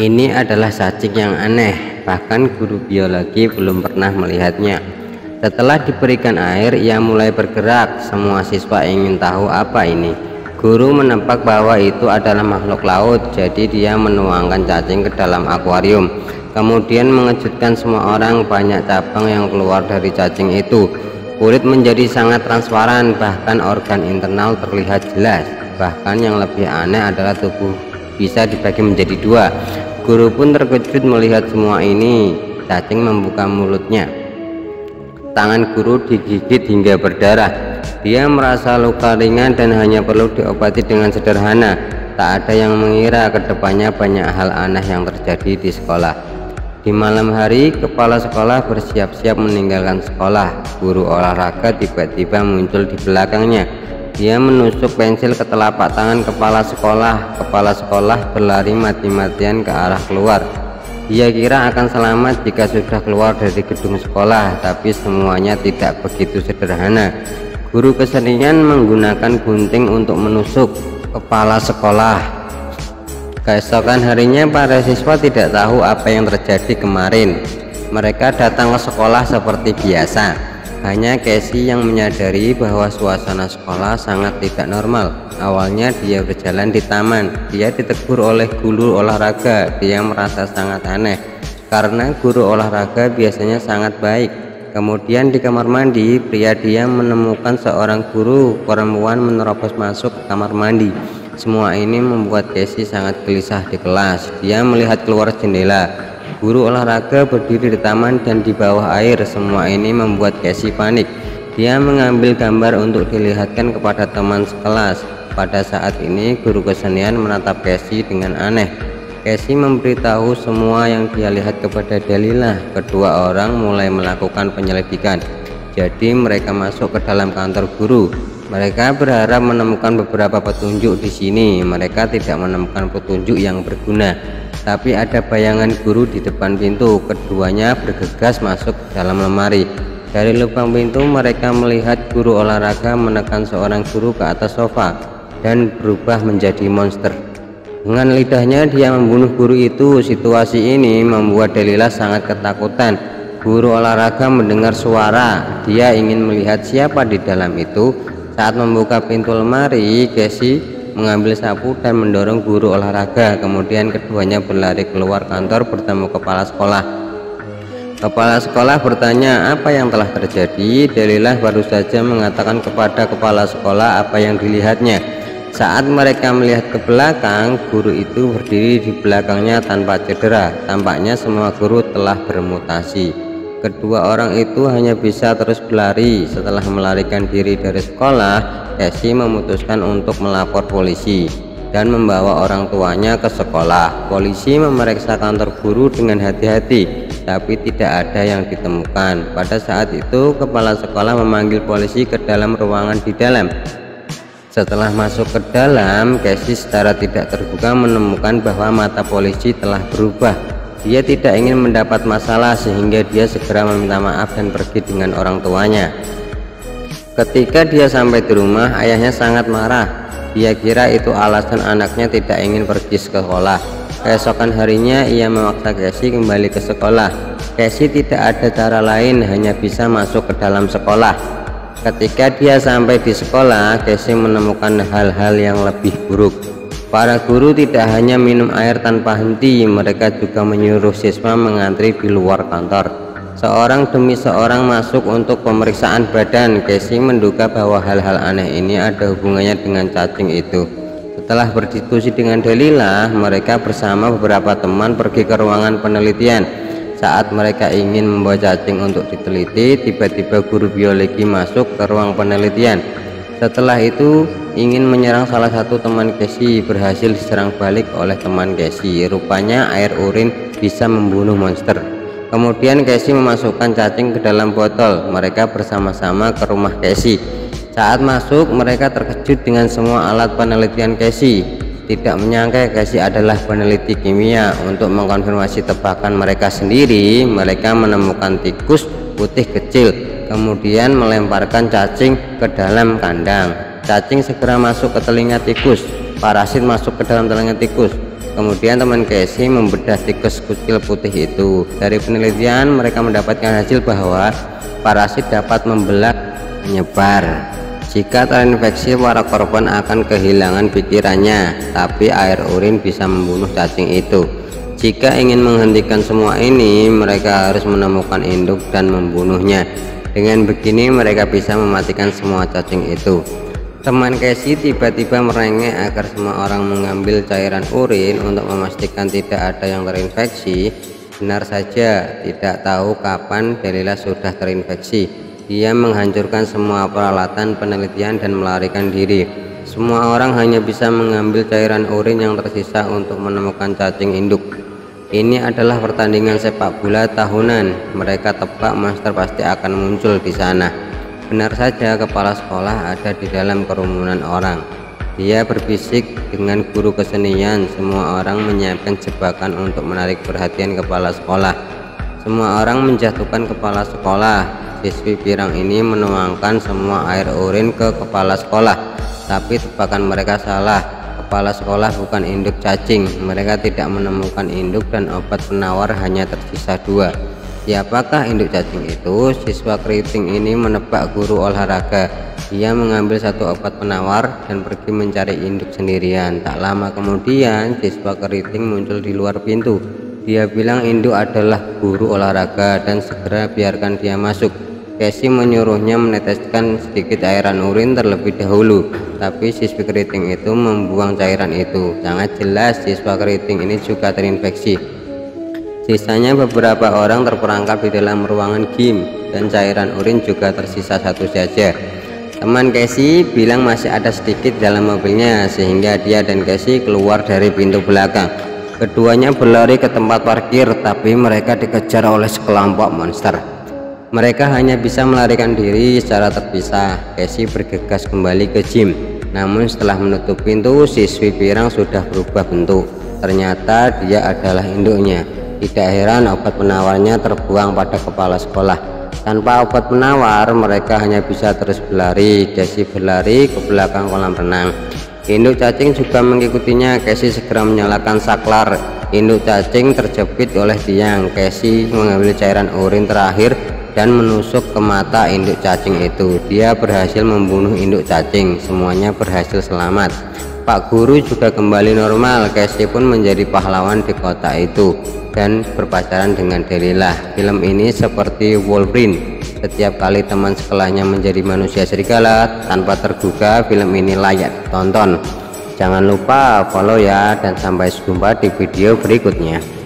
Ini adalah cacing yang aneh, bahkan guru biologi belum pernah melihatnya. Setelah diberikan air, ia mulai bergerak. Semua siswa ingin tahu apa ini. Guru menebak bahwa itu adalah makhluk laut, jadi dia menuangkan cacing ke dalam akuarium. Kemudian mengejutkan semua orang, banyak cabang yang keluar dari cacing itu. Kulit menjadi sangat transparan, bahkan organ internal terlihat jelas. Bahkan yang lebih aneh adalah tubuh bisa dibagi menjadi dua. Guru pun terkejut melihat semua ini. Cacing membuka mulutnya. Tangan guru digigit hingga berdarah. Dia merasa luka ringan dan hanya perlu diobati dengan sederhana. Tak ada yang mengira kedepannya banyak hal aneh yang terjadi di sekolah. Di malam hari, kepala sekolah bersiap-siap meninggalkan sekolah. Guru olahraga tiba-tiba muncul di belakangnya. Dia menusuk pensil ke telapak tangan kepala sekolah. Kepala sekolah berlari mati-matian ke arah keluar. Dia kira akan selamat jika sudah keluar dari gedung sekolah, tapi semuanya tidak begitu sederhana. Guru kesenian menggunakan gunting untuk menusuk kepala sekolah. Keesokan harinya para siswa tidak tahu apa yang terjadi kemarin. Mereka datang ke sekolah seperti biasa. Hanya Casey yang menyadari bahwa suasana sekolah sangat tidak normal. Awalnya dia berjalan di taman. Dia ditegur oleh guru olahraga. Dia merasa sangat aneh karena guru olahraga biasanya sangat baik. Kemudian di kamar mandi, dia menemukan seorang guru perempuan menerobos masuk ke kamar mandi. Semua ini membuat Casey sangat gelisah di kelas. Dia melihat keluar jendela. Guru olahraga berdiri di taman dan di bawah air. Semua ini membuat Casey panik. Dia mengambil gambar untuk dilihatkan kepada teman sekelas. Pada saat ini guru kesenian menatap Casey dengan aneh. Casey memberitahu semua yang dia lihat kepada Delilah. Kedua orang mulai melakukan penyelidikan. Jadi mereka masuk ke dalam kantor guru. Mereka berharap menemukan beberapa petunjuk di sini. Mereka tidak menemukan petunjuk yang berguna. Tapi ada bayangan guru di depan pintu. Keduanya bergegas masuk ke dalam lemari. Dari lubang pintu mereka melihat guru olahraga menekan seorang guru ke atas sofa dan berubah menjadi monster. Dengan lidahnya dia membunuh guru itu. Situasi ini membuat Delilah sangat ketakutan. Guru olahraga mendengar suara. Dia ingin melihat siapa di dalam itu. Saat membuka pintu lemari, Casey mengambil sapu dan mendorong guru olahraga. Kemudian keduanya berlari keluar kantor bertemu kepala sekolah. Kepala sekolah bertanya apa yang telah terjadi. Delilah baru saja mengatakan kepada kepala sekolah apa yang dilihatnya. Saat mereka melihat ke belakang, guru itu berdiri di belakangnya tanpa cedera. Tampaknya semua guru telah bermutasi. Kedua orang itu hanya bisa terus berlari. Setelah melarikan diri dari sekolah, Casey memutuskan untuk melapor polisi dan membawa orang tuanya ke sekolah. Polisi memeriksa kantor guru dengan hati-hati, tapi tidak ada yang ditemukan. Pada saat itu, kepala sekolah memanggil polisi ke dalam ruangan di dalam. Setelah masuk ke dalam, Casey secara tidak terbuka menemukan bahwa mata polisi telah berubah. Dia tidak ingin mendapat masalah sehingga dia segera meminta maaf dan pergi dengan orang tuanya. Ketika dia sampai di rumah, ayahnya sangat marah. Dia kira itu alasan anaknya tidak ingin pergi ke sekolah. Keesokan harinya ia memaksa Casey kembali ke sekolah. Casey tidak ada cara lain, hanya bisa masuk ke dalam sekolah. Ketika dia sampai di sekolah, Casey menemukan hal-hal yang lebih buruk. Para guru tidak hanya minum air tanpa henti, mereka juga menyuruh siswa mengantri di luar kantor. Seorang demi seorang masuk untuk pemeriksaan badan. Casey menduga bahwa hal-hal aneh ini ada hubungannya dengan cacing itu. Setelah berdiskusi dengan Delilah, mereka bersama beberapa teman pergi ke ruangan penelitian. Saat mereka ingin membawa cacing untuk diteliti, tiba-tiba guru biologi masuk ke ruang penelitian. Setelah itu ingin menyerang salah satu teman Casey, berhasil diserang balik oleh teman Casey. Rupanya air urin bisa membunuh monster. Kemudian Casey memasukkan cacing ke dalam botol. Mereka bersama-sama ke rumah Casey. Saat masuk, mereka terkejut dengan semua alat penelitian Casey. Tidak menyangka Casey adalah peneliti kimia. Untuk mengkonfirmasi tebakan mereka sendiri, mereka menemukan tikus putih kecil, kemudian melemparkan cacing ke dalam kandang. Cacing segera masuk ke telinga tikus. Parasit masuk ke dalam telinga tikus. Kemudian teman Casey membedah tikus kucil putih itu. Dari penelitian mereka mendapatkan hasil bahwa parasit dapat membelah menyebar. Jika terinfeksi, para korban akan kehilangan pikirannya, tapi air urin bisa membunuh cacing itu. Jika ingin menghentikan semua ini, mereka harus menemukan induk dan membunuhnya. Dengan begini mereka bisa mematikan semua cacing itu. Teman Casey tiba-tiba merengek agar semua orang mengambil cairan urin untuk memastikan tidak ada yang terinfeksi. Benar saja, tidak tahu kapan Delilah sudah terinfeksi. Dia menghancurkan semua peralatan penelitian dan melarikan diri. Semua orang hanya bisa mengambil cairan urin yang tersisa untuk menemukan cacing induk. Ini adalah pertandingan sepak bola tahunan. Mereka tebak monster pasti akan muncul di sana. Benar saja, kepala sekolah ada di dalam kerumunan orang. Dia berbisik dengan guru kesenian. Semua orang menyiapkan jebakan untuk menarik perhatian kepala sekolah. Semua orang menjatuhkan kepala sekolah. Siswi pirang ini menuangkan semua air urin ke kepala sekolah, tapi tebakan mereka salah. Kepala sekolah bukan induk cacing. Mereka tidak menemukan induk dan obat penawar hanya tersisa 2. Siapakah induk cacing itu? Siswa keriting ini menebak guru olahraga. Dia mengambil satu obat penawar dan pergi mencari induk sendirian. Tak lama kemudian siswa keriting muncul di luar pintu. Dia bilang induk adalah guru olahraga dan segera biarkan dia masuk. Casey menyuruhnya meneteskan sedikit cairan urin terlebih dahulu, tapi siswi keriting itu membuang cairan itu. Sangat jelas siswa keriting ini juga terinfeksi. Sisanya beberapa orang terperangkap di dalam ruangan gym dan cairan urin juga tersisa 1 saja. Teman Casey bilang masih ada sedikit dalam mobilnya, sehingga dia dan Casey keluar dari pintu belakang. Keduanya berlari ke tempat parkir, tapi mereka dikejar oleh sekelompok monster. Mereka hanya bisa melarikan diri secara terpisah. Casey bergegas kembali ke gym, namun setelah menutup pintu, siswi pirang sudah berubah bentuk. Ternyata dia adalah induknya. Tidak heran obat penawarnya terbuang pada kepala sekolah. Tanpa obat penawar, mereka hanya bisa terus berlari. Casey berlari ke belakang kolam renang. Induk cacing juga mengikutinya. Casey segera menyalakan saklar. Induk cacing terjepit oleh tiang. Casey mengambil cairan urin terakhir dan menusuk ke mata induk cacing itu. Dia berhasil membunuh induk cacing. Semuanya berhasil selamat. Pak guru juga kembali normal. Casey pun menjadi pahlawan di kota itu dan berpacaran dengan Delilah. Film ini seperti Wolverine. Setiap kali teman sekolahnya menjadi manusia serigala tanpa terduga, film ini layak tonton. Jangan lupa follow ya, dan sampai jumpa di video berikutnya.